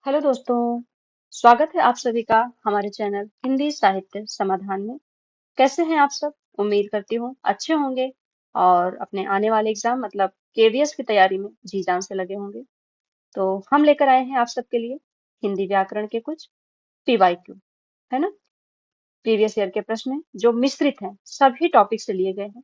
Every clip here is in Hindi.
हेलो दोस्तों, स्वागत है आप सभी का हमारे चैनल हिंदी साहित्य समाधान में। कैसे हैं आप सब? उम्मीद करती हूँ अच्छे होंगे और अपने आने वाले एग्जाम मतलब केवीएस की तैयारी में जी जान से लगे होंगे। तो हम लेकर आए हैं आप सबके लिए हिंदी व्याकरण के कुछ पीवाईक्यू, है ना? प्रीवियस ईयर के प्रश्न हैं, जो मिश्रित हैं, सभी टॉपिक से लिए गए हैं।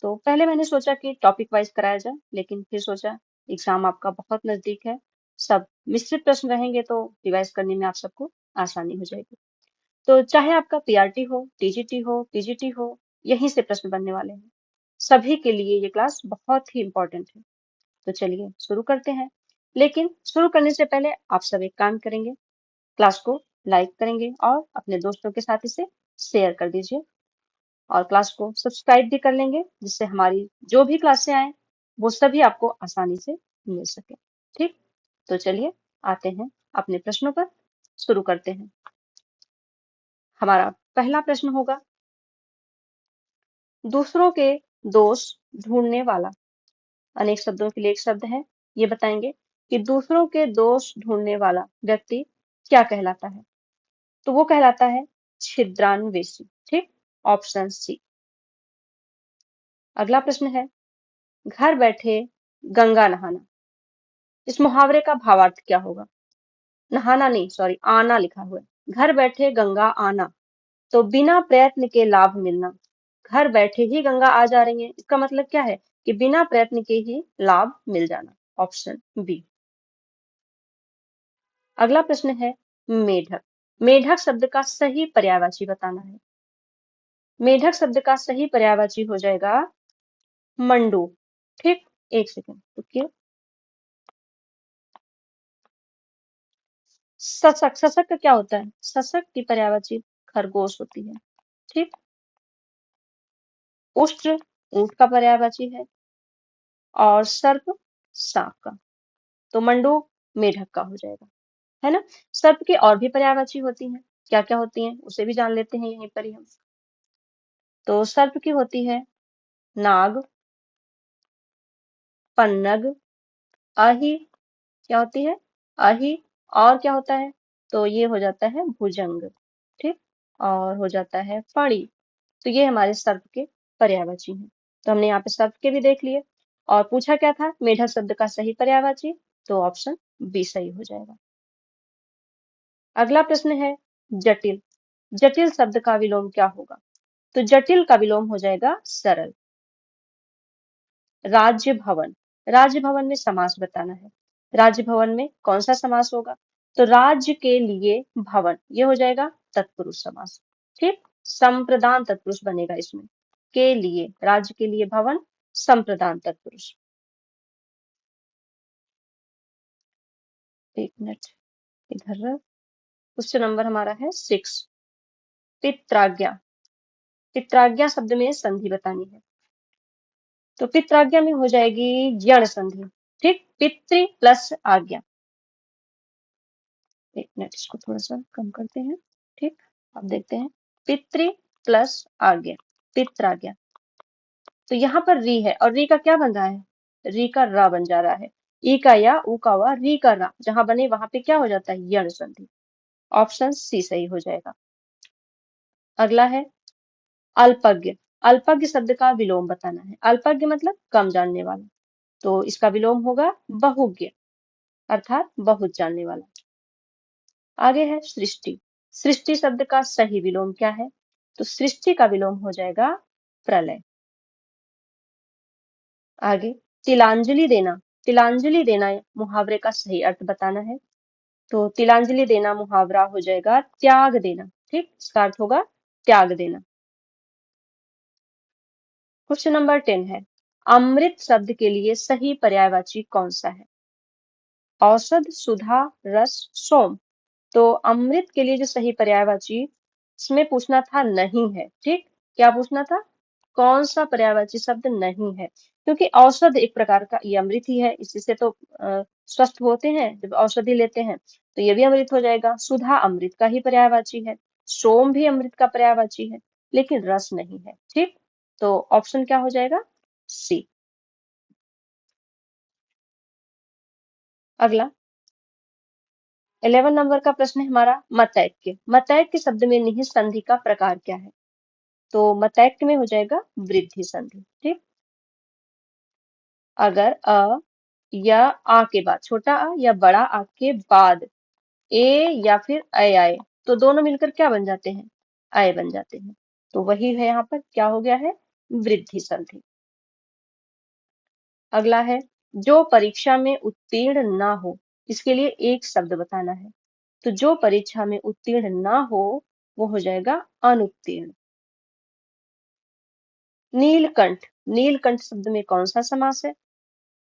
तो पहले मैंने सोचा कि टॉपिक वाइज कराया जाए, लेकिन फिर सोचा एग्जाम आपका बहुत नजदीक है, सब मिश्रित प्रश्न रहेंगे तो रिवाइज करने में आप सबको आसानी हो जाएगी। तो चाहे आपका पीआरटी हो, टीजीटी हो, पीजीटी हो, यहीं से प्रश्न बनने वाले हैं। सभी के लिए ये क्लास बहुत ही इंपॉर्टेंट है। तो चलिए शुरू करते हैं। लेकिन शुरू करने से पहले आप सब एक काम करेंगे, क्लास को लाइक करेंगे और अपने दोस्तों के साथ इसे शेयर कर दीजिए और क्लास को सब्सक्राइब भी कर लेंगे, जिससे हमारी जो भी क्लासें आए वो सभी आपको आसानी से मिल सके। ठीक, तो चलिए आते हैं अपने प्रश्नों पर, शुरू करते हैं। हमारा पहला प्रश्न होगा, दूसरों के दोष ढूंढने वाला। अनेक शब्दों के लिए एक शब्द है, ये बताएंगे कि दूसरों के दोष ढूंढने वाला व्यक्ति क्या कहलाता है। तो वो कहलाता है छिद्रान्वेषी। ठीक, ऑप्शन सी। अगला प्रश्न है, घर बैठे गंगा नहाना। इस मुहावरे का भावार्थ क्या होगा? नहाना नहीं, सॉरी, आना लिखा हुआ है। घर बैठे गंगा आना, तो बिना प्रयत्न के लाभ मिलना। घर बैठे ही गंगा आ जा रही है, इसका मतलब क्या है कि बिना प्रयत्न के ही लाभ मिल जाना। Option B. अगला प्रश्न है, मेढक। मेढक शब्द का सही पर्यायवाची बताना है। मेढक शब्द का सही पर्यायवाची हो जाएगा मंडू। ठीक, एक सेकेंड रुकिए। सशक, सशक का क्या होता है? सशक की पर्यायवाची खरगोश होती है। ठीक, उष्ट्र ऊंट का पर्यायवाची है और सर्प सांप का। तो मंडू मेढक का हो जाएगा, है ना? सर्प की और भी पर्यायवाची होती हैं, क्या क्या होती हैं उसे भी जान लेते हैं यहीं पर ही हम। तो सर्प की होती है नाग, पन्नग, अहि, क्या होती है? अहि, और क्या होता है? तो ये हो जाता है भुजंग। ठीक, और हो जाता है फणी। तो ये हमारे सर्प के पर्यायवाची हैं। तो हमने यहाँ पे सर्प के भी देख लिए और पूछा क्या था मेढक शब्द का सही पर्यायवाची, तो ऑप्शन बी सही हो जाएगा। अगला प्रश्न है, जटिल। जटिल शब्द का विलोम क्या होगा? तो जटिल का विलोम हो जाएगा सरल। राज्य भवन। राज्य भवन में समास बताना है। राज्य भवन में कौन सा समास होगा? तो राज्य के लिए भवन, ये हो जाएगा तत्पुरुष समास। ठीक, संप्रदान तत्पुरुष बनेगा इसमें। के लिए, राज्य के लिए भवन, संप्रदान तत्पुरुष। एक मिनट इधर। क्वेश्चन नंबर हमारा है 6, पित्राज्ञा। पित्राज्ञा शब्द में संधि बतानी है। तो पित्राज्ञा में हो जाएगी यण संधि। ठीक, पितृ प्लस आज्ञा। एक मिनट इसको थोड़ा सा कम करते हैं। ठीक, अब देखते हैं, पितृ प्लस आज्ञा, पित्राज्ञा। तो यहाँ पर री है और री का क्या बन रहा है? री का रा बन जा रहा है। ई का या, ऊ का वा, री का रा, जहां बने वहां पे क्या हो जाता है? यण संधि। ऑप्शन सी सही हो जाएगा। अगला है अल्पज्ञ। अल्पज्ञ शब्द का विलोम बताना है। अल्पज्ञ मतलब कम जानने वाला, तो इसका विलोम होगा बहुज्ञ, अर्थात बहुत जानने वाला। आगे है सृष्टि। सृष्टि शब्द का सही विलोम क्या है? तो सृष्टि का विलोम हो जाएगा प्रलय। आगे तिलांजलि देना। तिलांजलि देना मुहावरे का सही अर्थ बताना है। तो तिलांजलि देना मुहावरा हो जाएगा त्याग देना। ठीक, इसका अर्थ होगा त्याग देना। क्वेश्चन नंबर 10 है, अमृत शब्द के लिए सही पर्यायवाची कौन सा है? औषध, सुधा, रस, सोम। तो अमृत के लिए जो सही पर्यायवाची इसमें पूछना था नहीं है। ठीक, क्या पूछना था? कौन सा पर्यायवाची शब्द नहीं है? क्योंकि औषध एक प्रकार का ये अमृत ही है, इसी से तो स्वस्थ होते हैं जब औषधि लेते हैं, तो ये भी अमृत हो जाएगा। सुधा अमृत का ही पर्यायवाची है, सोम भी अमृत का पर्यायवाची है, लेकिन रस नहीं है। ठीक, तो ऑप्शन क्या हो जाएगा? सी। अगला, 11 नंबर का प्रश्न है हमारा मतैक्य। मतैक्य शब्द में निहित संधि का प्रकार क्या है? तो मतैक्य में हो जाएगा वृद्धि संधि। ठीक, अगर अ या आ के बाद, छोटा आ या बड़ा आ के बाद ए या फिर अय आए तो दोनों मिलकर क्या बन जाते हैं? अय बन जाते हैं। तो वही है, यहाँ पर क्या हो गया है? वृद्धि संधि। अगला है, जो परीक्षा में उत्तीर्ण ना हो, इसके लिए एक शब्द बताना है। तो जो परीक्षा में उत्तीर्ण ना हो वो हो जाएगा अनुत्तीर्ण। नीलकंठ, नीलकंठ शब्द में कौन सा समास है?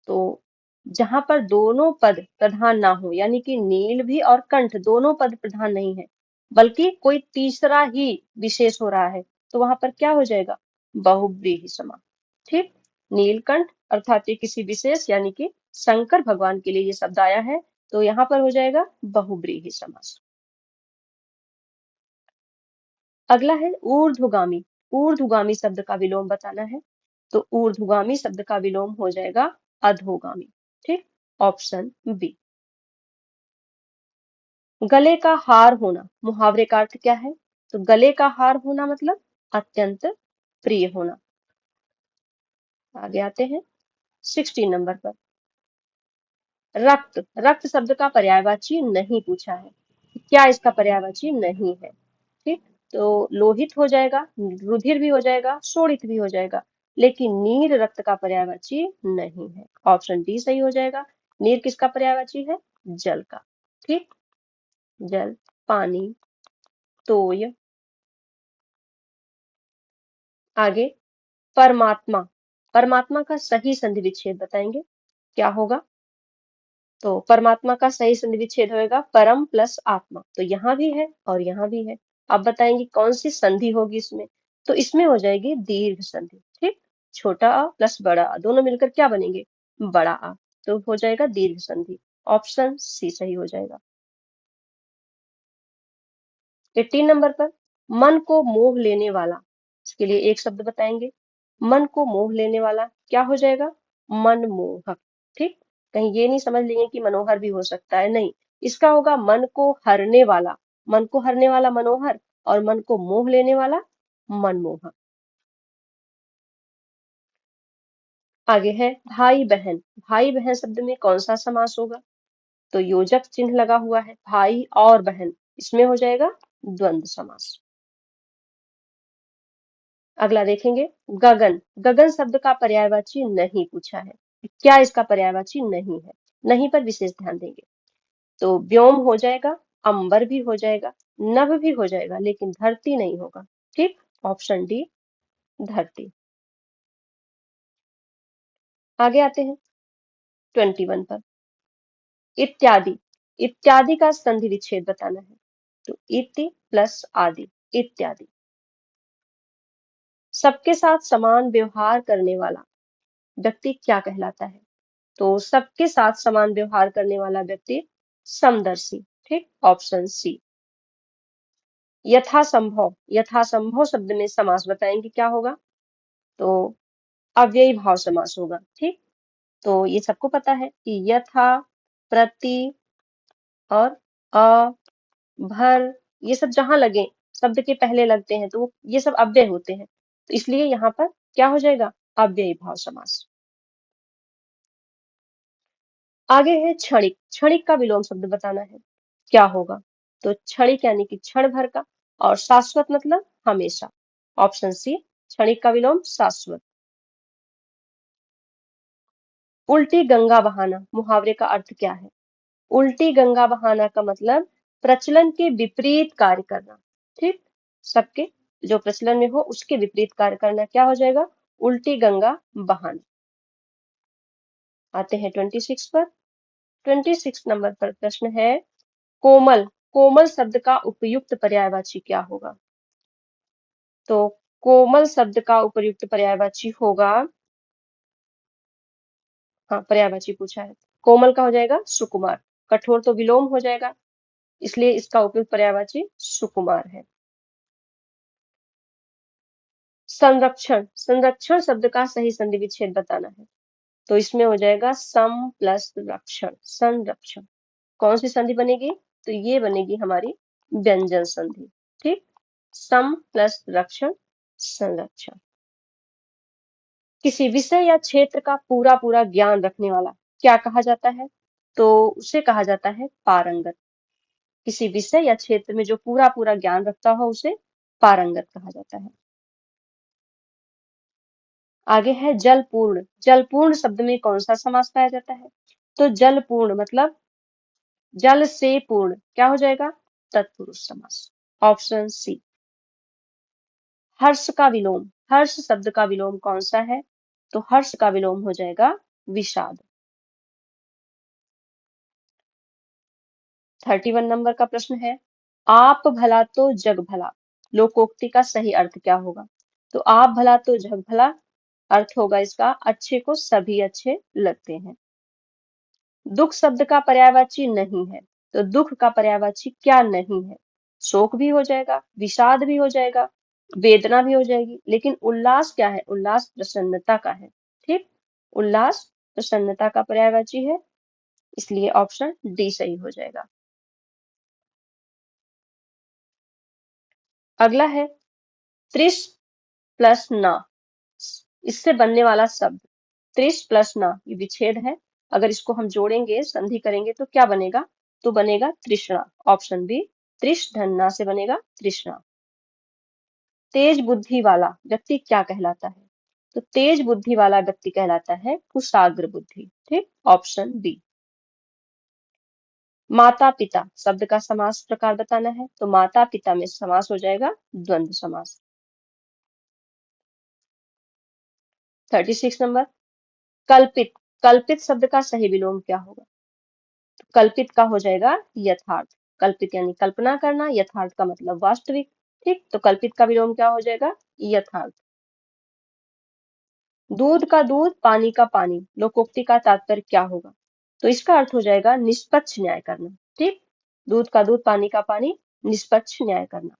तो जहां पर दोनों पद प्रधान ना हो, यानी कि नील भी और कंठ दोनों पद प्रधान नहीं है, बल्कि कोई तीसरा ही विशेष हो रहा है, तो वहां पर क्या हो जाएगा? बहुव्रीहि समास। ठीक, नीलकंठ अर्थात ये किसी विशेष यानी कि शंकर भगवान के लिए ये शब्द आया है, तो यहाँ पर हो जाएगा बहुव्रीहि समास। अगला है ऊर्ध्वगामी। ऊर्ध्वगामी शब्द का विलोम बताना है। तो ऊर्ध्वगामी शब्द का विलोम हो जाएगा अधोगामी। ठीक, ऑप्शन बी। गले का हार होना, मुहावरे का अर्थ क्या है? तो गले का हार होना मतलब अत्यंत प्रिय होना। आगे आते हैं 16 नंबर पर। रक्त, रक्त शब्द का पर्यायवाची नहीं पूछा है, क्या इसका पर्यायवाची नहीं है? ठीक, तो लोहित हो जाएगा, रुधिर भी हो जाएगा, शोणित भी हो जाएगा, लेकिन नीर रक्त का पर्यायवाची नहीं है। ऑप्शन डी सही हो जाएगा। नीर किसका पर्यायवाची है? जल का। ठीक, जल, पानी, तोय। आगे परमात्मा, परमात्मा का सही संधि विच्छेद बताएंगे, क्या होगा? तो परमात्मा का सही संधि विच्छेद होगा परम प्लस आत्मा। तो यहाँ भी है और यहाँ भी है। अब बताएंगे कौन सी संधि होगी इसमें? तो इसमें हो जाएगी दीर्घ संधि। ठीक, छोटा आ प्लस बड़ा आ दोनों मिलकर क्या बनेंगे? बड़ा आ। तो हो जाएगा दीर्घ संधि। ऑप्शन सी सही हो जाएगा। 18 नंबर पर, मन को मोह लेने वाला, इसके लिए एक शब्द बताएंगे। मन को मोह लेने वाला क्या हो जाएगा? मनमोहक। ठीक, कहीं ये नहीं समझ लेंगे कि मनोहर भी हो सकता है, नहीं, इसका होगा मन को हरने वाला। मन को हरने वाला मनोहर और मन को मोह लेने वाला मनमोहक। आगे है भाई बहन। भाई बहन शब्द में कौन सा समास होगा? तो योजक चिन्ह लगा हुआ है, भाई और बहन, इसमें हो जाएगा द्वंद्व समास। अगला देखेंगे गगन। गगन शब्द का पर्यायवाची नहीं पूछा है, क्या इसका पर्यायवाची नहीं है? नहीं पर विशेष ध्यान देंगे। तो व्योम हो जाएगा, अंबर भी हो जाएगा, नभ भी हो जाएगा, लेकिन धरती नहीं होगा। ठीक, ऑप्शन डी धरती। आगे आते हैं 21 पर। इत्यादि, इत्यादि का संधि विच्छेद बताना है। तो इति प्लस आदि, इत्यादि। सबके साथ समान व्यवहार करने वाला व्यक्ति क्या कहलाता है? तो सबके साथ समान व्यवहार करने वाला व्यक्ति समदर्शी। ठीक, ऑप्शन सी। यथासंभव, यथासंभव शब्द में समास बताएंगे क्या होगा? तो अव्ययी भाव समास होगा। ठीक, तो ये सबको पता है कि यथा, प्रति और अ, भर, ये सब जहां लगे, शब्द के पहले लगते हैं, तो ये सब अव्यय होते हैं, तो इसलिए यहाँ पर क्या हो जाएगा? अव्ययी भाव समास। आगे है क्षणिक। क्षणिक का विलोम शब्द बताना है, क्या होगा? तो क्षणिक यानी कि क्षण भर का, और शाश्वत मतलब हमेशा। ऑप्शन सी, क्षणिक का विलोम शाश्वत। उल्टी गंगा बहाना, मुहावरे का अर्थ क्या है? उल्टी गंगा बहाना का मतलब प्रचलन के विपरीत कार्य करना। ठीक, सबके जो प्रचलन में हो उसके विपरीत कार्य करना क्या हो जाएगा? उल्टी गंगा बहाना। आते हैं 26 पर। 26 नंबर पर प्रश्न है कोमल। कोमल शब्द का उपयुक्त पर्यायवाची क्या होगा? तो कोमल शब्द का उपयुक्त पर्यायवाची होगा, हाँ पर्यायवाची पूछा है, कोमल का हो जाएगा सुकुमार। कठोर तो विलोम हो जाएगा, इसलिए इसका उपयुक्त पर्यायवाची सुकुमार है। संरक्षण, संरक्षण शब्द का सही संधि विच्छेद बताना है। तो इसमें हो जाएगा सम प्लस रक्षण, संरक्षण। कौन सी संधि बनेगी? तो ये बनेगी हमारी व्यंजन संधि। ठीक, सम प्लस रक्षण, संरक्षण। किसी विषय या क्षेत्र का पूरा पूरा ज्ञान रखने वाला क्या कहा जाता है? तो उसे कहा जाता है पारंगत। किसी विषय या क्षेत्र में जो पूरा पूरा ज्ञान रखता हो उसे पारंगत कहा जाता है। आगे है जलपूर्ण। जलपूर्ण शब्द में कौन सा समास पाया जाता है? तो जलपूर्ण मतलब जल से पूर्ण, क्या हो जाएगा? तत्पुरुष समास। Option C. हर्ष का विलोम। हर्ष शब्द का विलोम कौन सा है? तो हर्ष का विलोम हो जाएगा विषाद। 31 नंबर का प्रश्न है, आप भला तो जग भला लोकोक्ति का सही अर्थ क्या होगा? तो आप भला तो जग भला अर्थ होगा इसका अच्छे को सभी अच्छे लगते हैं। दुख शब्द का पर्यायवाची नहीं है, तो दुख का पर्यायवाची क्या नहीं है? शोक भी हो जाएगा, विषाद भी हो जाएगा, वेदना भी हो जाएगी, लेकिन उल्लास क्या है? उल्लास प्रसन्नता का है। ठीक, उल्लास प्रसन्नता का पर्यायवाची है, इसलिए ऑप्शन डी सही हो जाएगा। अगला है त्रिश प्लस ना, इससे बनने वाला शब्द। त्रिश प्लस ना ये विच्छेद है, अगर इसको हम जोड़ेंगे संधि करेंगे तो क्या बनेगा? तो बनेगा तृष्णा। ऑप्शन बी, त्रिश धन ना से बनेगा तृष्णा। तेज बुद्धि वाला व्यक्ति क्या कहलाता है? तो तेज बुद्धि वाला व्यक्ति कहलाता है कुशाग्र बुद्धि। ठीक, ऑप्शन बी। माता पिता शब्द का समास प्रकार बताना है, तो माता पिता में समास हो जाएगा द्वंद्व समास। 36 नंबर, कल्पित। कल्पित शब्द का सही विलोम क्या होगा? तो कल्पित का हो जाएगा यथार्थ। कल्पित यानी कल्पना करना, यथार्थ का मतलब वास्तविक। ठीक, तो कल्पित का विलोम क्या हो जाएगा? यथार्थ। दूध का दूध, पानी का पानी लोकोक्ति का तात्पर्य क्या होगा? तो इसका अर्थ हो जाएगा निष्पक्ष न्याय करना। ठीक, दूध का दूध, पानी का पानी, निष्पक्ष न्याय करना।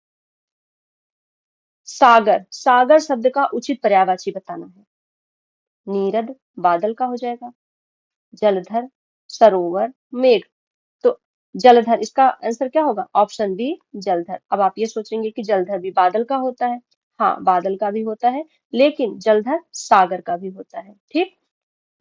सागर। सागर शब्द का उचित पर्यायवाची बताना है। नीरद बादल का हो जाएगा, जलधर, सरोवर, मेघ। तो जलधर, इसका आंसर क्या होगा? ऑप्शन बी, जलधर। अब आप ये सोचेंगे कि जलधर भी बादल का होता है। हाँ, बादल का भी होता है, लेकिन जलधर सागर का भी होता है। ठीक,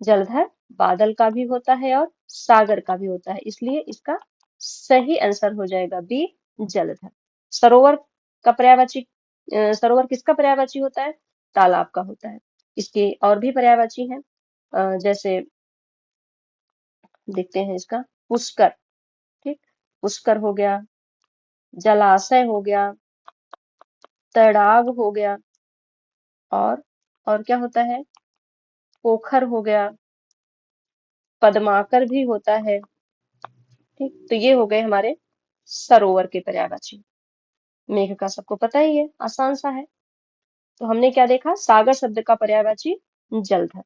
जलधर बादल का भी होता है और सागर का भी होता है, इसलिए इसका सही आंसर हो जाएगा बी, जलधर। सरोवर का पर्यायवाची, सरोवर किसका पर्यायवाची होता है? तालाब का होता है। इसके और भी पर्यायवाची हैं, जैसे देखते हैं इसका, पुष्कर। ठीक, पुष्कर हो गया, जलाशय हो गया, तड़ाग हो गया, और क्या होता है? पोखर हो गया, पद्माकर भी होता है। ठीक, तो ये हो गए हमारे सरोवर के पर्यायवाची। मेघ का सबको पता ही है, आसान सा है। तो हमने क्या देखा? सागर शब्द का पर्यायवाची जलधर।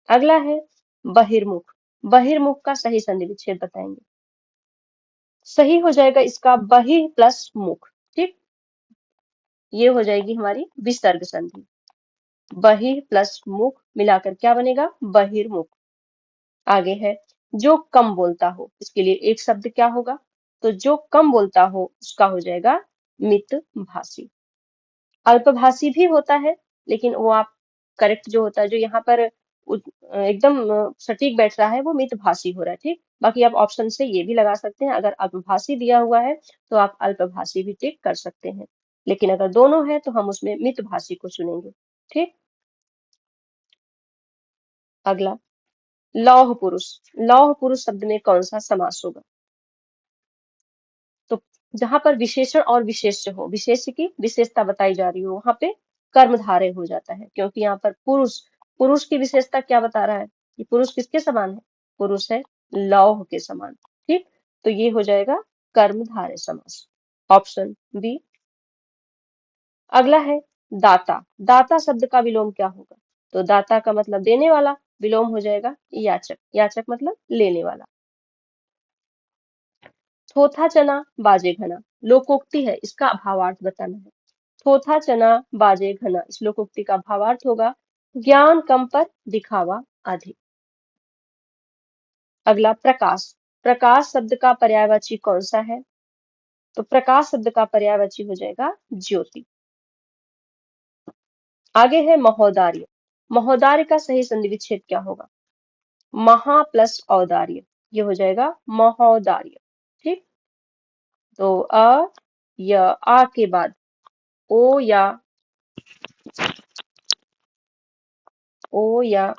अगला है बहिर्मुख। बहिर्मुख का सही संधि विच्छेद बताएंगे। सही हो जाएगा इसका बहि प्लस मुख। ठीक, ये हो जाएगी हमारी विसर्ग संधि। बहि प्लस मुख मिलाकर क्या बनेगा? बहिर्मुख। आगे है जो कम बोलता हो, इसके लिए एक शब्द क्या होगा? तो जो कम बोलता हो उसका हो जाएगा मितभाषी। अल्पभाषी भी होता है, लेकिन वो आप करेक्ट जो होता है, जो यहाँ पर एकदम सटीक बैठ रहा है, वो मितभाषी हो रहा है। ठीक, बाकी आप ऑप्शन से ये भी लगा सकते हैं, अगर अल्पभाषी दिया हुआ है तो आप अल्पभाषी भी टिक कर सकते हैं, लेकिन अगर दोनों है तो हम उसमें मितभाषी को चुनेंगे। ठीक, अगला लौह पुरुष। लौह पुरुष शब्द में कौन सा समास होगा? तो जहां पर विशेषण और विशेष्य हो, विशेष्य की विशेषता बताई जा रही हो, वहां पे कर्मधारय हो जाता है, क्योंकि यहाँ पर पुरुष, पुरुष की विशेषता क्या बता रहा है कि पुरुष किसके समान है? पुरुष है लौह के समान। ठीक, तो ये हो जाएगा कर्मधारय समास। Option B. अगला है दाता। दाता शब्द का विलोम क्या होगा? तो दाता का मतलब देने वाला, विलोम हो जाएगा याचक। याचक मतलब लेने वाला। थोथा चना बाजे घना लोकोक्ति है, इसका भावार्थ बताना है। थोथा चना बाजे घना, इस लोकोक्ति का भावार्थ होगा ज्ञान कम पर दिखावा अधिक। अगला प्रकाश। प्रकाश शब्द का पर्यायवाची कौन सा है? तो प्रकाश शब्द का पर्यायवाची हो जाएगा ज्योति। आगे है महोदार्य। महोदार्य का सही संधि विच्छेद क्या होगा? महा प्लस औदार्य, ये हो जाएगा महोदार्य। ठीक, तो या आ के बाद ओ या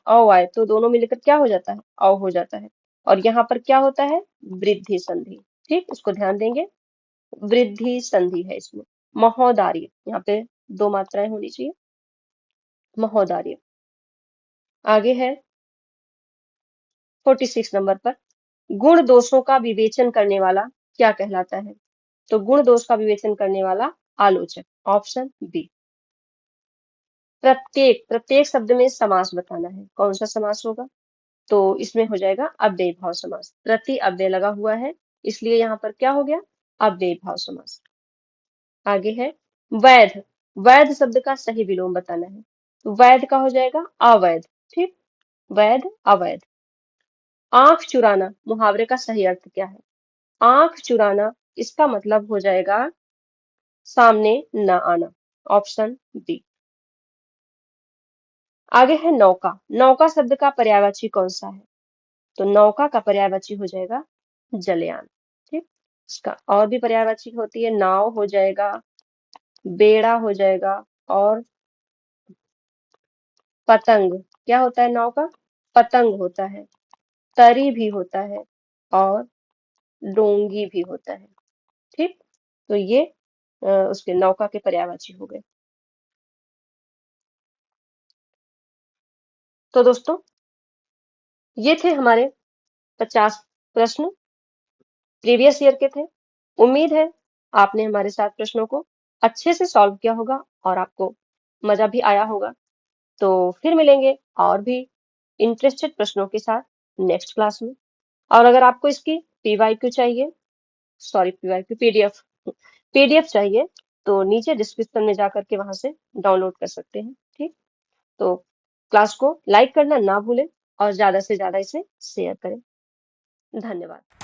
औ आए तो दोनों मिलकर क्या हो जाता है? औ हो जाता है। और यहाँ पर क्या होता है? वृद्धि संधि। ठीक, इसको ध्यान देंगे, वृद्धि संधि है इसमें। महोदार्य, यहाँ पे दो मात्राएं होनी चाहिए, महोदार्य। आगे है 46 नंबर पर, गुण दोषों का विवेचन करने वाला क्या कहलाता है? तो गुण दोष का विवेचन करने वाला आलोचक, ऑप्शन बी। प्रत्येक, प्रत्येक शब्द में समास बताना है, कौन सा समास होगा? तो इसमें हो जाएगा अव्ययी भाव समास। प्रति अव्यय लगा हुआ है, इसलिए यहाँ पर क्या हो गया? अव्ययी भाव समास। आगे है वैध। वैध शब्द का सही विलोम बताना है, तो वैध का हो जाएगा अवैध। ठीक, वैध अवैध। आंख चुराना मुहावरे का सही अर्थ क्या है? आंख चुराना, इसका मतलब हो जाएगा सामने न आना, ऑप्शन बी। आगे है नौका। नौका शब्द का पर्यायवाची कौन सा है? तो नौका का पर्यायवाची हो जाएगा जलयान। ठीक, इसका और भी पर्यायवाची होती है, नाव हो जाएगा, बेड़ा हो जाएगा, और पतंग। क्या होता है नाव का? पतंग होता है। तरी भी होता है, और डोंगी भी होता है। ठीक, तो ये उसके नौका के पर्यायवाची हो गए। तो दोस्तों, ये थे हमारे 50 प्रश्न, प्रीवियस ईयर के थे। उम्मीद है आपने हमारे साथ प्रश्नों को अच्छे से सॉल्व किया होगा और आपको मजा भी आया होगा। तो फिर मिलेंगे और भी इंटरेस्टेड प्रश्नों के साथ नेक्स्ट क्लास में। और अगर आपको इसकी पीवाईक्यू चाहिए, सॉरी पीवाईक्यू, पीडीएफ चाहिए, तो नीचे डिस्क्रिप्शन में जाकर के वहां से डाउनलोड कर सकते हैं। ठीक, तो क्लास को लाइक करना ना भूलें और ज्यादा से ज्यादा इसे शेयर करें। धन्यवाद।